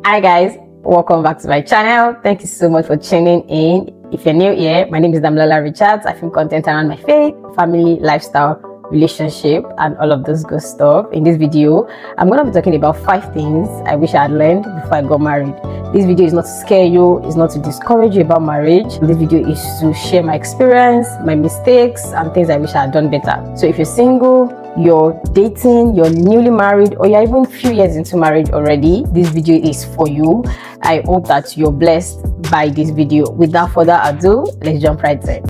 Hi guys, welcome back to my channel. Thank you so much for tuning in. If you're new here, my name is Damilala Richards. I film content around my faith, family, lifestyle, relationship, and all of those good stuff. In this video, I'm going to be talking about 5 things I wish I had learned before I got married. This video is not to scare you, it's not to discourage you about marriage. This video is to share my experience, my mistakes, and things I wish I had done better. So if you're single, you're dating, you're newly married, or you're even a few years into marriage already, this video is for you. I hope that you're blessed by this video. Without further ado, let's jump right in.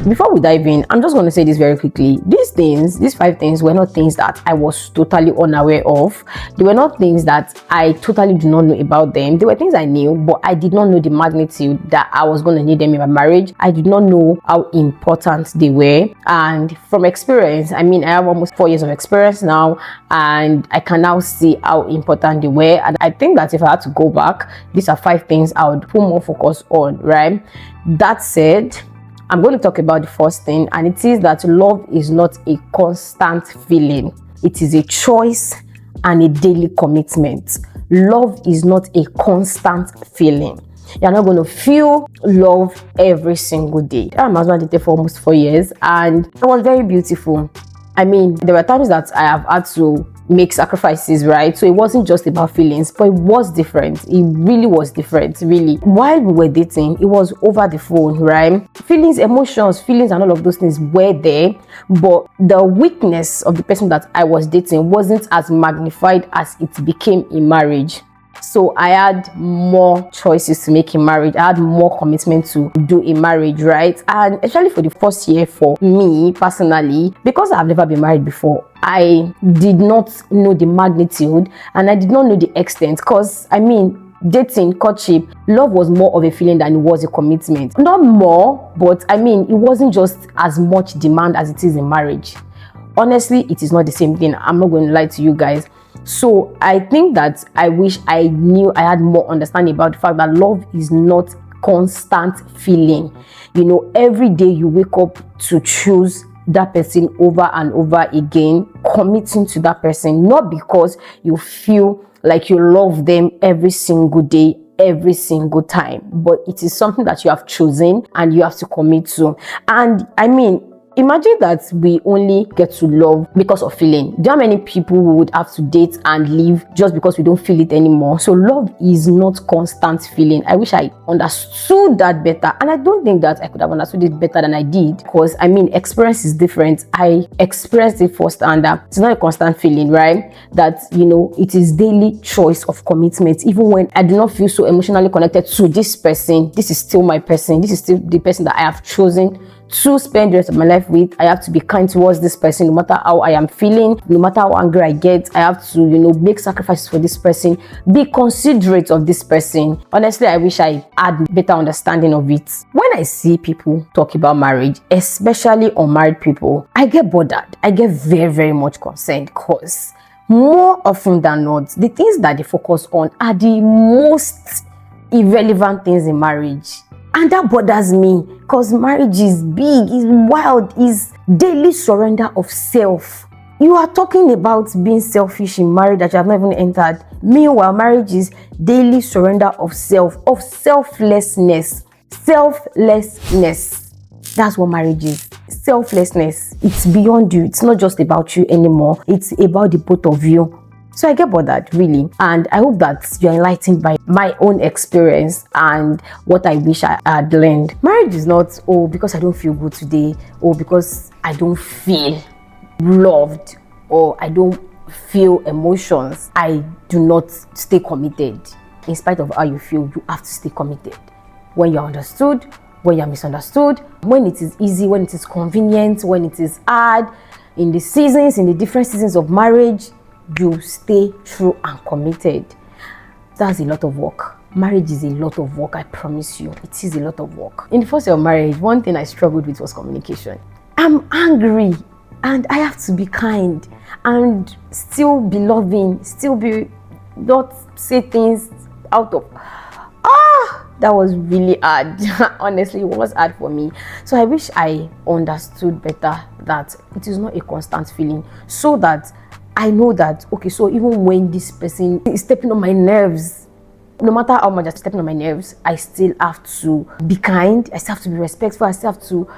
Before we dive in, I'm just going to say this very quickly. These 5 things were not things that I was totally unaware of. They were not things that I totally do not know about them. They were things I knew, but I did not know the magnitude that I was going to need them in my marriage. I did not know how important they were. And from experience, I have almost 4 years of experience now, and I can now see how important they were. And I think that if I had to go back, these are 5 things I would put more focus on, right? That said, I'm going to talk about the first thing, and it is that love is not a constant feeling. It is a choice and a daily commitment. Love is not a constant feeling. You're not going to feel love every single day. My husband did it for almost 4 years, and it was very beautiful. There were times that I have had to make sacrifices, right? So it wasn't just about feelings, but it was different. It really was different, really. While we were dating, it was over the phone, right? Feelings, emotions, feelings, and all of those things were there, but the weakness of the person that I was dating wasn't as magnified as it became in marriage. So I had more choices to make in marriage. I had more commitment to do in marriage, right? And especially for the first year, for me personally, because I've never been married before, I did not know the magnitude and I did not know the extent. Because dating, courtship, love was more of a feeling than it was a commitment. Not more, but it wasn't just as much demand as it is in marriage. Honestly, it is not the same thing. I'm not going to lie to you guys. So I think that I wish I knew, I had more understanding about the fact that love is not constant feeling. Every day you wake up to choose that person over and over again, committing to that person, not because you feel like you love them every single day, every single time, but it is something that you have chosen and you have to commit to. And imagine that we only get to love because of feeling. Do you know how many people we would have to date and leave just because we don't feel it anymore? So love is not constant feeling. I wish I understood that better, and I don't think that I could have understood it better than I did, because experience is different. I experienced it firsthand. It's not a constant feeling, right? That it is daily choice of commitment. Even when I do not feel so emotionally connected to this person, this is still my person. This is still the person that I have chosen to spend the rest of my life with. I have to be kind towards this person, no matter how I am feeling, no matter how angry I get. I have to, make sacrifices for this person, be considerate of this person. Honestly, I wish I had better understanding of it. When I see people talk about marriage, especially unmarried people, I get bothered. I get very, very much concerned, because more often than not, the things that they focus on are the most irrelevant things in marriage. And that bothers me, because marriage is big, is wild, is daily surrender of self. You are talking about being selfish in marriage that you have not even entered. Meanwhile, marriage is daily surrender of self, of selflessness. Selflessness. That's what marriage is. Selflessness. It's beyond you. It's not just about you anymore. It's about the both of you. So I get bothered, really, and I hope that you're enlightened by my own experience and what I wish I had learned. Marriage is not, because I don't feel good today, or because I don't feel loved, or I don't feel emotions, I do not stay committed. In spite of how you feel, you have to stay committed. When you're understood, when you're misunderstood, when it is easy, when it is convenient, when it is hard, in the different seasons of marriage, you stay true and committed. That's a lot of work. Marriage is a lot of work, I promise you. It is a lot of work. In the first year of marriage, one thing I struggled with was communication. I'm angry and I have to be kind and still be loving, not say things out of That was really hard. Honestly, it was hard for me. So I wish I understood better that it is not a constant feeling, so that I know that, okay, so even when this person is stepping on my nerves, no matter how much I'm stepping on my nerves, I still have to be kind, I still have to be respectful, I still have to,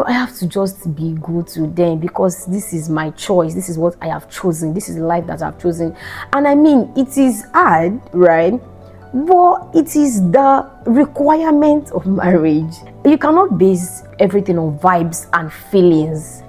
I have to just be good to them, because this is my choice, this is what I have chosen, this is the life that I've chosen. And I mean, it is hard, right? But it is the requirement of marriage. You cannot base everything on vibes and feelings.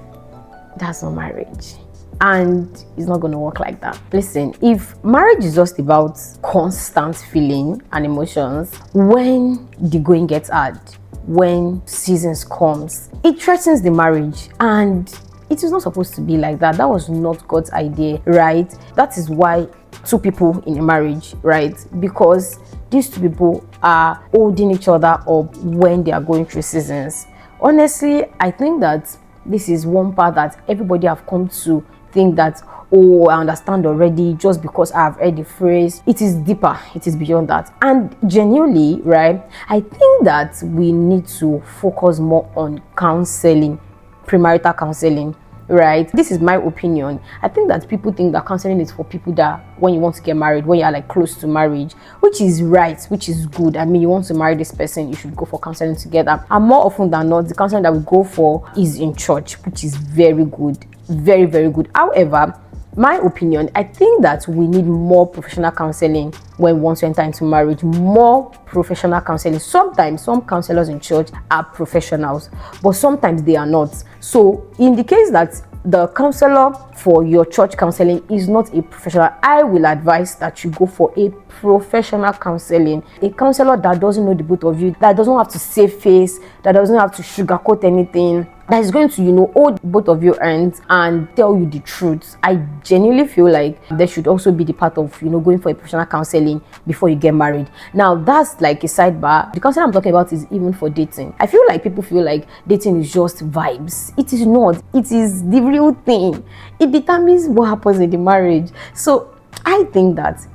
That's not marriage. And it's not going to work like that. Listen, if marriage is just about constant feeling and emotions, when the going gets hard, when seasons comes, it threatens the marriage. And it is not supposed to be like that. That was not God's idea, right? That is why two people in a marriage, right? Because these two people are holding each other up when they are going through seasons. Honestly, I think that this is one part that everybody have come to think that, oh, I understand already, just because I've heard the phrase. It is deeper, it is beyond that. And genuinely, right, I think that we need to focus more on counseling, premarital counseling, right? This is my opinion. I think that people think that counseling is for people that when you want to get married, when you are like close to marriage, which is right, which is good. I mean, you want to marry this person, you should go for counseling together. And more often than not, the counseling that we go for is in church, which is very good, very, very good. However, my opinion, I think that we need more professional counseling when we want to enter into marriage. More professional counseling. Sometimes some counselors in church are professionals, but sometimes they are not. So in the case that the counselor for your church counseling is not a professional, I will advise that you go for a professional counseling. A counselor that doesn't know the both of you, that doesn't have to save face, that doesn't have to sugarcoat anything, that is going to, hold both of your hands and tell you the truth. I genuinely feel like there should also be the part of, going for a professional counseling before you get married. Now, that's like a sidebar. The counseling I'm talking about is even for dating. I feel like people feel like dating is just vibes. It is not. It is the real thing. It determines what happens in the marriage. So I think that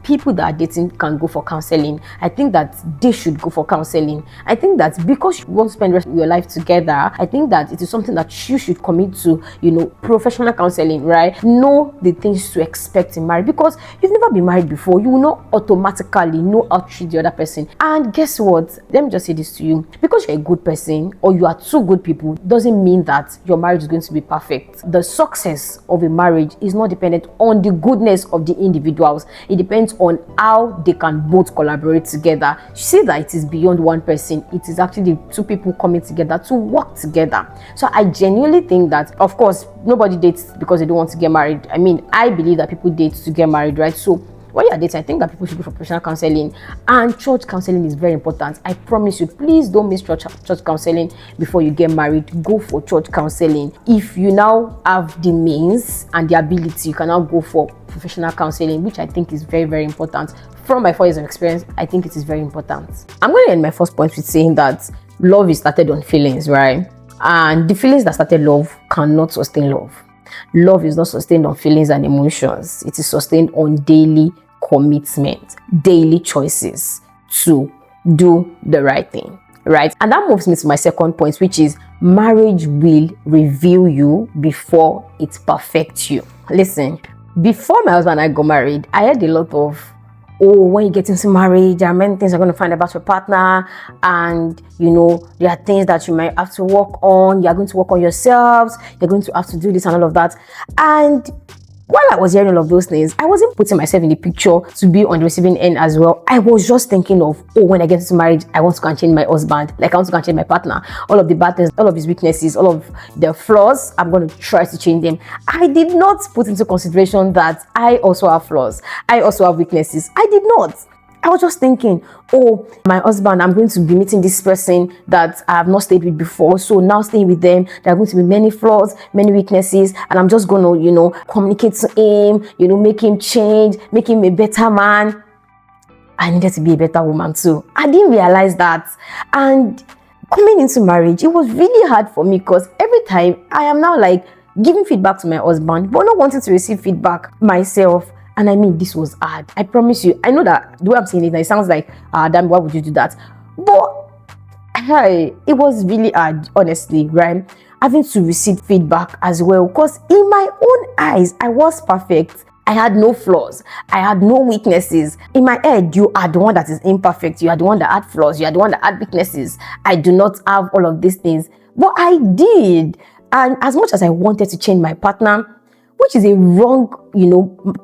people that are dating can go for counseling. I think that they should go for counseling. I think that because you want to spend the rest of your life together, I think that it is something that you should commit to, professional counseling, right? Know the things to expect in marriage, because you've never been married before. You will not automatically know how to treat the other person. And guess what? Let me just say this to you. Because you're a good person or you are two good people doesn't mean that your marriage is going to be perfect. The success of a marriage is not dependent on the goodness of the individuals. It depends on how they can both collaborate together. You see that it is beyond one person. It is actually two people coming together to work together. So I genuinely think that, of course, nobody dates because they don't want to get married. I mean, I believe that people date to get married, right? So when you're dating, I think that people should go for professional counseling, and church counseling is very important. I promise you, please don't miss church counseling before you get married. Go for church counseling. If you now have the means and the ability, you can now go for professional counseling, which I think is very, very important. From my 4 years of experience, I think it is very important. I'm going to end my first point with saying that love is started on feelings, right? And the feelings that started love cannot sustain love. Love is not sustained on feelings and emotions. It is sustained on daily commitment, daily choices to do the right thing, right? And that moves me to my second point, which is marriage will reveal you before it perfects you. Listen, before my husband and I got married, I had a lot of, when you get into marriage, there are many things you're going to find about your partner, and there are things that you might have to work on. You're going to work on yourselves, you're going to have to do this and all of that. And while I was hearing all of those things, I wasn't putting myself in the picture to be on the receiving end as well. I was just thinking of, when I get into marriage, I want to go and change my husband. Like, I want to go and change my partner. All of the bad things, all of his weaknesses, all of the flaws, I'm going to try to change them. I did not put into consideration that I also have flaws. I also have weaknesses. I did not. I was just thinking, my husband, I'm going to be meeting this person that I have not stayed with before. So now staying with them, there are going to be many flaws, many weaknesses. And I'm just going to, communicate to him, make him change, make him a better man. I needed to be a better woman too. I didn't realize that. And coming into marriage, it was really hard for me, because every time I am now like giving feedback to my husband, but not wanting to receive feedback myself. And I mean, this was hard. I promise you. I know that the way I'm saying it now, it sounds like, damn, why would you do that? But hey, it was really hard, honestly, right? Having to receive feedback as well, because in my own eyes, I was perfect. I had no flaws. I had no weaknesses. In my head, you are the one that is imperfect. You are the one that had flaws. You are the one that had weaknesses. I do not have all of these things. But I did. And as much as I wanted to change my partner, which is a wrong,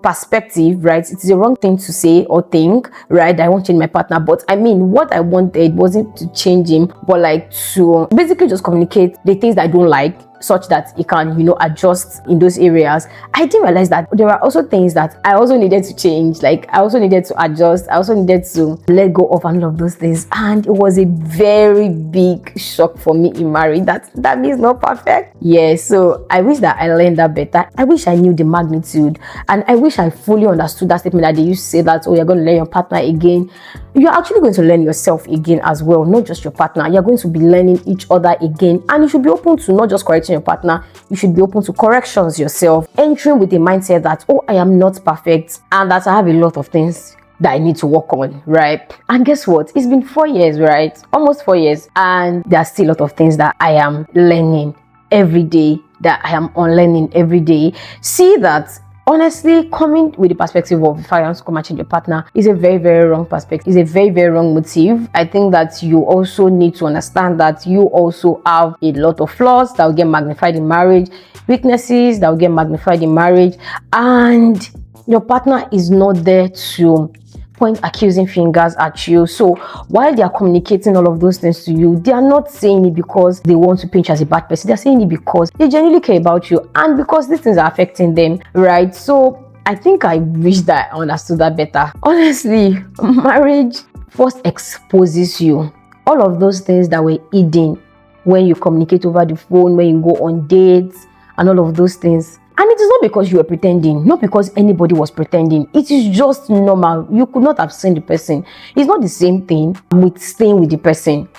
perspective, right? It is a wrong thing to say or think, right? I won't change my partner. But I mean, what I wanted wasn't to change him, but like to basically just communicate the things that I don't like, such that he can, adjust in those areas. I didn't realize that there are also things that I also needed to change. Like I also needed to adjust. I also needed to let go of all of those things. And it was a very big shock for me in marriage that means not perfect. Yeah, so I wish that I learned that better. I wish I knew the magnitude, and I wish I fully understood that statement that they used to say that, oh, you're going to learn your partner again. You're actually going to learn yourself again as well, not just your partner. You're going to be learning each other again, and you should be open to not just correcting your partner. You should be open to corrections yourself, entering with a mindset that, oh, I am not perfect and that I have a lot of things that I need to work on, right? And guess what? It's been 4 years, right? Almost 4 years, and there are still a lot of things that I am learning every day, that I am unlearning every day. See that honestly, coming with the perspective of if I want to come and change your partner is a very, very wrong perspective. It's a very, very wrong motive. I think that you also need to understand that you also have a lot of flaws that will get magnified in marriage, weaknesses that will get magnified in marriage, and your partner is not there to point accusing fingers at you. So while they are communicating all of those things to you, they are not saying it because they want to paint you as a bad person. They're saying it because they genuinely care about you and because these things are affecting them, right? So I think I wish that I understood that better. Honestly, marriage first exposes you all of those things that were hidden when you communicate over the phone, when you go on dates and all of those things. And it is not because you were pretending, not because anybody was pretending. It is just normal. You could not have seen the person. It's not the same thing with staying with the person,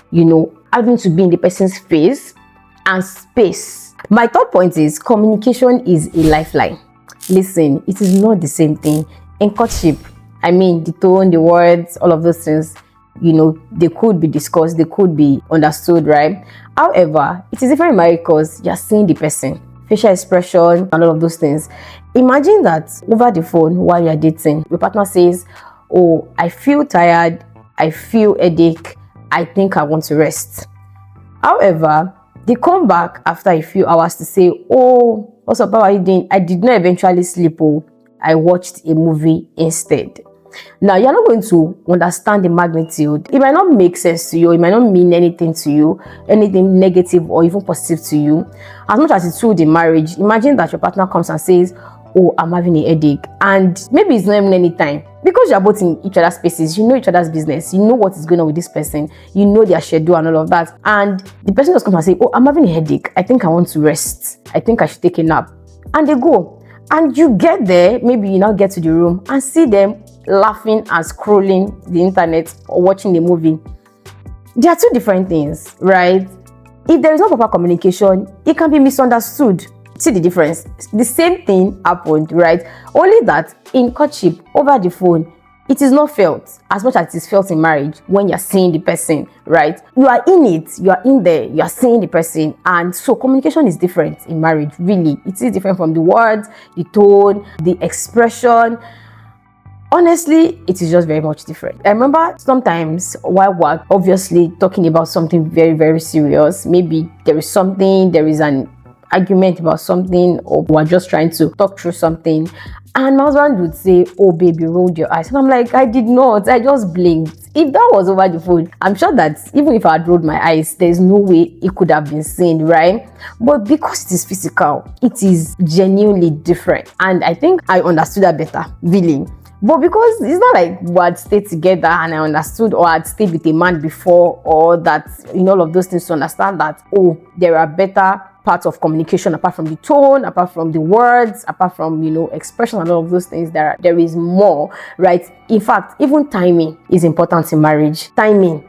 having to be in the person's face and space. My third point is communication is a lifeline. Listen, it is not the same thing. In courtship, I mean, the tone, the words, all of those things, they could be discussed, they could be understood, right? However, it is different in marriage because you're seeing the person. Facial expression and all of those things. Imagine that over the phone while you're dating, your partner says, oh, I feel tired, I feel headache, I think I want to rest. However, they come back after a few hours to say, oh, what's up, how are you doing? I did not eventually sleep, oh, I watched a movie instead. Now, you're not going to understand the magnitude. It might not make sense to you. It might not mean anything to you, anything negative or even positive to you. As much as it's true in marriage, imagine that your partner comes and says, oh, I'm having a headache. And maybe it's not even any time. Because you're both in each other's spaces, you know each other's business, you know what is going on with this person, you know their schedule and all of that. And the person just comes and say, oh, I'm having a headache. I think I want to rest. I think I should take a nap. And they go. And you get there, maybe you now get to the room and see them laughing and scrolling the internet or watching the movie. There are two different things, right? If there is no proper communication, it can be misunderstood. See the difference? The same thing happened, right? Only that in courtship, over the phone, it is not felt as much as it is felt in marriage when you're seeing the person, right? You are in it, you are in there, you are seeing the person. And so communication is different in marriage, really. It is different from the words, the tone, the expression. Honestly, it is just very much different. I remember sometimes while we're obviously talking about something very, very serious, maybe there is an argument about something, or we're just trying to talk through something, and my husband would say, oh baby, rolled your eyes, and I'm like, I did not, I just blinked. If that was over the phone, I'm sure that even if I had rolled my eyes, there's no way it could have been seen, right? But because it is physical, it is genuinely different, and I think I understood that better, really. But because it's not like we had stayed together and I understood, or I'd stayed with a man before, or that all of those things, to understand that, oh, there are better parts of communication apart from the tone, apart from the words, apart from expression and all of those things. There is more, right? In fact, even timing is important in marriage. Timing,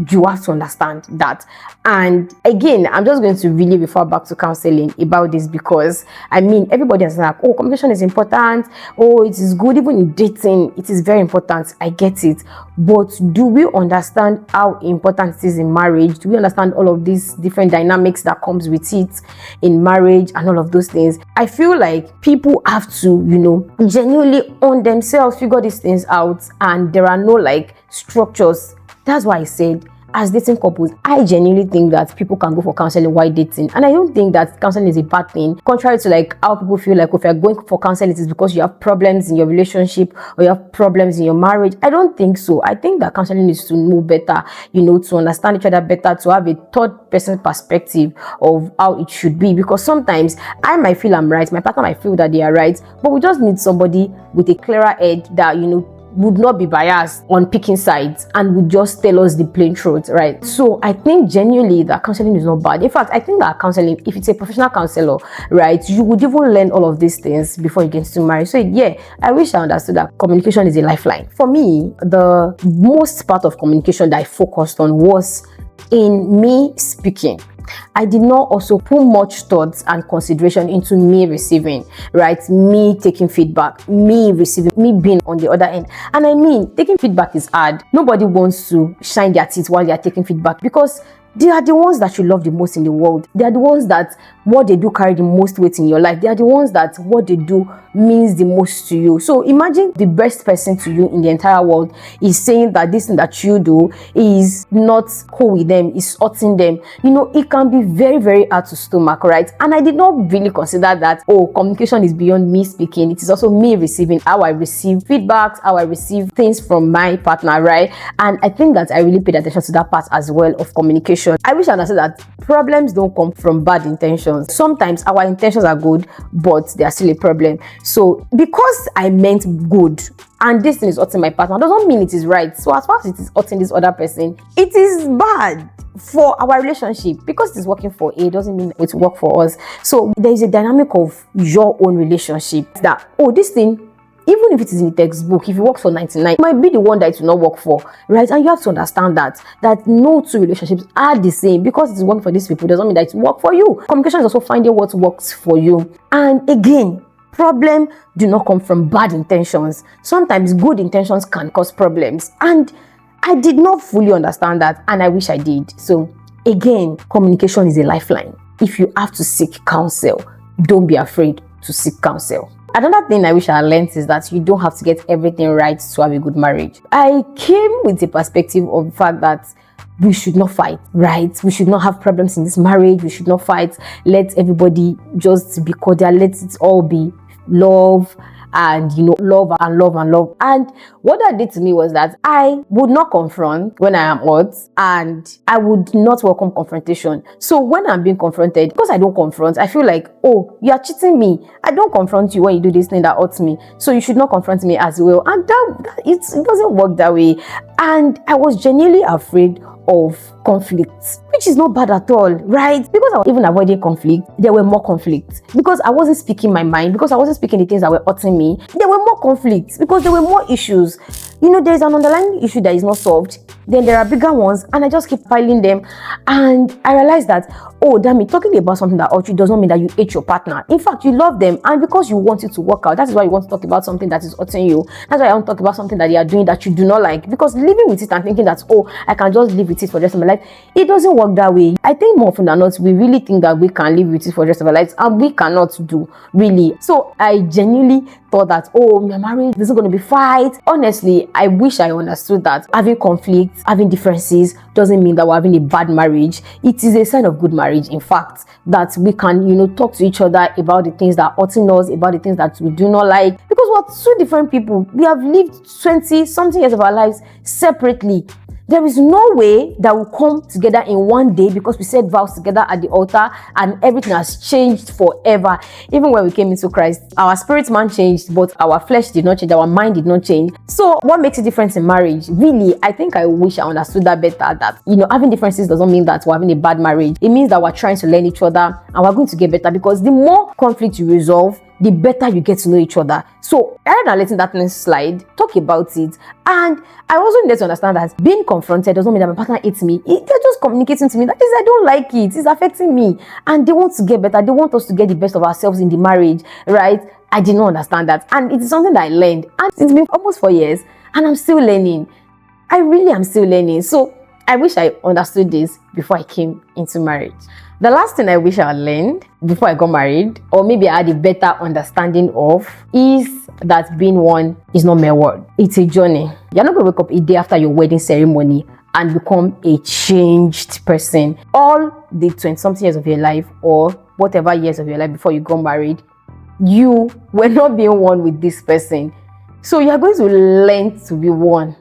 You have to understand that. And again, I'm just going to really refer back to counseling about this, because I mean, everybody has like, oh, communication is important, oh, it is good, even in dating it is very important. I get it, but do we understand how important it is in marriage? Do we understand all of these different dynamics that comes with it in marriage and all of those things? I feel like people have to, genuinely on themselves figure these things out, and there are no like structures. That's why I said, as dating couples, I genuinely think that people can go for counseling while dating, and I don't think that counseling is a bad thing. Contrary to like how people feel like if you're going for counseling, it is because you have problems in your relationship or you have problems in your marriage. I don't think so. I think that counseling is to know better, to understand each other better, to have a third person perspective of how it should be. Because sometimes I might feel I'm right, my partner might feel that they are right, but we just need somebody with a clearer head that would not be biased on picking sides and would just tell us the plain truth, right? So I think genuinely that counseling is not bad. In fact, I think that counseling, if it's a professional counselor, right, you would even learn all of these things before you get to marry. So yeah, I wish I understood that communication is a lifeline. For me, the most part of communication that I focused on was in me speaking. I did not also put much thoughts and consideration into me receiving, right? Me taking feedback, me receiving, me being on the other end. And I mean, taking feedback is hard. Nobody wants to shine their teeth while they are taking feedback, because they are the ones that you love the most in the world. They are the ones that what they do carry the most weight in your life. They are the ones that what they do means the most to you. So imagine the best person to you in the entire world is saying that this thing that you do is not cool with them, is hurting them. It can be very, very hard to stomach, right? And I did not really consider that, communication is beyond me speaking. It is also me receiving, how I receive feedbacks, how I receive things from my partner, right? And I think that I really paid attention to that part as well of communication. I wish I understood that problems don't come from bad intentions. Sometimes our intentions are good, but they are still a problem. So because I meant good and this thing is hurting my partner, doesn't mean it is right. So as far as it is hurting this other person, it is bad for our relationship. Because it is working for A doesn't mean it will work for us. So there is a dynamic of your own relationship that, this thing, even if it is in the textbook, if it works for 99, it might be the one that it will not work for, right? And you have to understand that no two relationships are the same. Because it is working for these people doesn't mean that it will work for you. Communication is also finding what works for you. And again, problems do not come from bad intentions. Sometimes good intentions can cause problems. And I did not fully understand that, and I wish I did. So again, communication is a lifeline. If you have to seek counsel, don't be afraid to seek counsel. Another thing I wish I learned is that you don't have to get everything right to have a good marriage. I came with a perspective of the fact that we should not fight, right? We should not have problems in this marriage. We should not fight. Let everybody just be cordial. Let it all be love and love and love and love. And what that did to me was that I would not confront when I am hurt, and I would not welcome confrontation. So when I'm being confronted, because I don't confront, I feel like, you are cheating me. I don't confront you when you do this thing that hurts me, so you should not confront me as well. And it doesn't work that way. And I was genuinely afraid of conflicts, which is not bad at all, right? Because I was even avoiding conflict, there were more conflicts. Because I wasn't speaking my mind, because I wasn't speaking the things that were hurting me, there were more conflicts, because there were more issues. There's an underlying issue that is not solved, then there are bigger ones, and I just keep piling them. And I realized that, damn it, talking about something that hurts you does not mean that you hate your partner. In fact, you love them, and because you want it to work out, that is why you want to talk about something that is hurting you. That's why I want to talk about something that they are doing that you do not like. Because living with it and thinking that, I can just live with it for the rest of my life, it doesn't work that way. I think more often than not, we really think that we can live with it for the rest of our lives, and we cannot do, really. So I genuinely thought that, my marriage isn't going to be fight. Honestly, I wish I understood that having conflicts, having differences doesn't mean that we're having a bad marriage. It is a sign of good marriage, in fact, that we can, talk to each other about the things that are hurting us, about the things that we do not like. Because we're two different people. We have lived 20 something years of our lives separately. There is no way that we'll come together in one day because we said vows together at the altar and everything has changed forever. Even when we came into Christ, our spirit man changed, but our flesh did not change, our mind did not change. So what makes a difference in marriage? Really, I think I wish I understood that better, that, having differences doesn't mean that we're having a bad marriage. It means that we're trying to learn each other and we're going to get better, because the more conflict you resolve, the better you get to know each other. So rather than letting that thing slide, talk about it. And I also need to understand that being confronted does not mean that my partner hates me. They're just communicating to me that is, I don't like it, it's affecting me, and they want to get better. They want us to get the best of ourselves in the marriage, right? I did not understand that, and it is something that I learned, and it's been almost 4 years and I'm still learning. I really am still learning. So I wish I understood this before I came into marriage. The last thing I wish I learned before I got married, or maybe I had a better understanding of, is that being one is not mere word. It's a journey. You're not going to wake up a day after your wedding ceremony and become a changed person. All the 20-something years of your life, or whatever years of your life before you got married, you were not being one with this person. So you're going to learn to be one.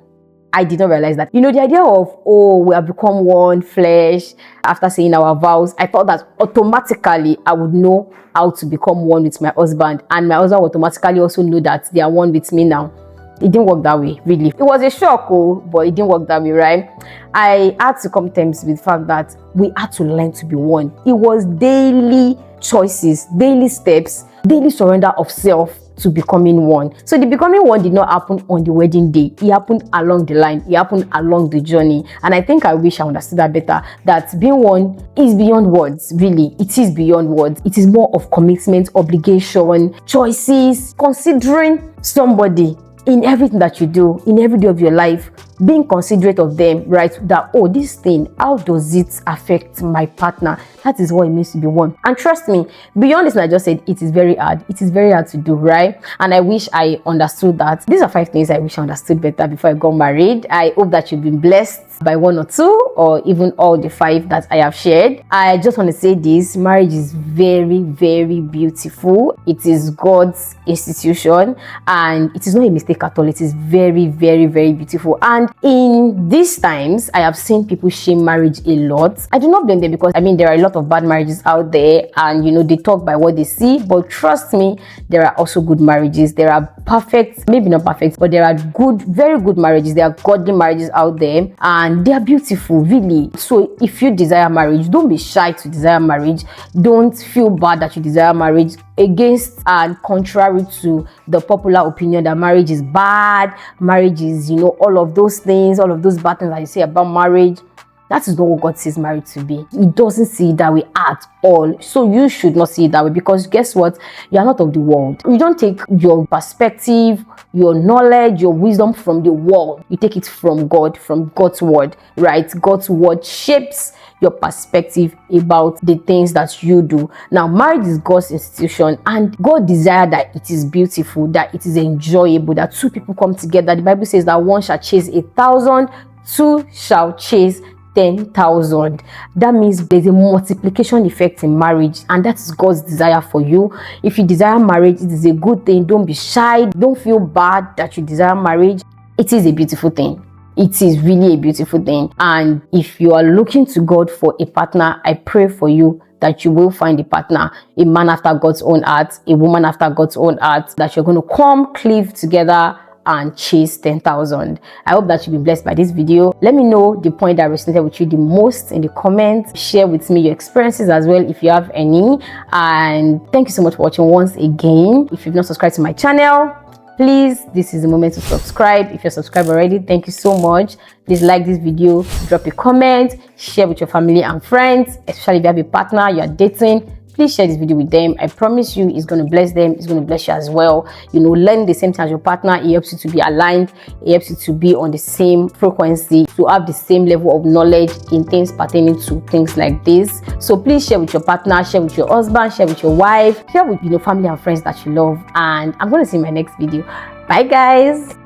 I did not realize that. You know, the idea of, oh, we have become one flesh after saying our vows, I thought that automatically I would know how to become one with my husband, and my husband would automatically also know that they are one with me now. It didn't work that way, really. It was a shock, but it didn't work that way, right? I had to come to terms with the fact that we had to learn to be one. It was daily choices, daily steps, daily surrender of self to becoming one. So the becoming one did not happen on the wedding day. It happened along the line. It happened along the journey. And I think I wish I understood that better, that being one is beyond words, really. It is beyond words. It is more of commitment, obligation, choices, considering somebody in everything that you do, in every day of your life, being considerate of them, right? That, oh, this thing, how does it affect my partner? That is what it means to be one. And trust me, beyond this, I just said, it is very hard. It is very hard to do, right? And I wish I understood that. These are 5 things I wish I understood better before I got married. I hope that you've been blessed by 1 or 2, or even all the 5 that I have shared. I just want to say this: marriage is very, very beautiful. It is God's institution, and it is not a mistake at all. It is very, very, very beautiful. And in these times, I have seen people shame marriage a lot. I do not blame them, because I mean, there are a lot of bad marriages out there, and you know, they talk by what they see. But trust me, there are also good marriages. There are perfect, maybe not perfect, but there are good, very good marriages. There are godly marriages out there, and they are beautiful, really. So if you desire marriage, don't be shy to desire marriage. Don't feel bad that you desire marriage, against and contrary to the popular opinion that marriage is bad, marriage is, you know, all of those things, all of those bad things that you say about marriage. That is not what God says marriage to be. He doesn't see it that way at all. So you should not see it that way, because guess what? You are not of the world. You don't take your perspective, your knowledge, your wisdom from the world. You take it from God, from God's word, right? God's word shapes your perspective about the things that you do. Now, marriage is God's institution, and God desires that it is beautiful, that it is enjoyable, that 2 people come together. The Bible says that 1 shall chase 1,000, 2 shall chase 10,000. That means there's a multiplication effect in marriage, and that is God's desire for you. If you desire marriage, it is a good thing. Don't be shy. Don't feel bad that you desire marriage. It is a beautiful thing. It is really a beautiful thing. And if you are looking to God for a partner, I pray for you that you will find a partner, a man after God's own heart, a woman after God's own heart, that you're going to come cleave together and chase 10,000. I hope that you'll be blessed by this video. Let me know the point that resonated with you the most in the comments. Share with me your experiences as well, if you have any. And thank you so much for watching once again. If you've not subscribed to my channel, please, this is the moment to subscribe. If you're subscribed already, thank you so much. Please like this video, drop a comment, share with your family and friends, especially if you have a partner you are dating. Please share this video with them. I promise you, it's going to bless them. It's going to bless you as well. You know, learn the same thing as your partner. It helps you to be aligned. It helps you to be on the same frequency, to have the same level of knowledge in things pertaining to things like this. So please share with your partner, share with your husband, share with your wife, share with, you know, family and friends that you love. And I'm going to see you in my next video. Bye, guys.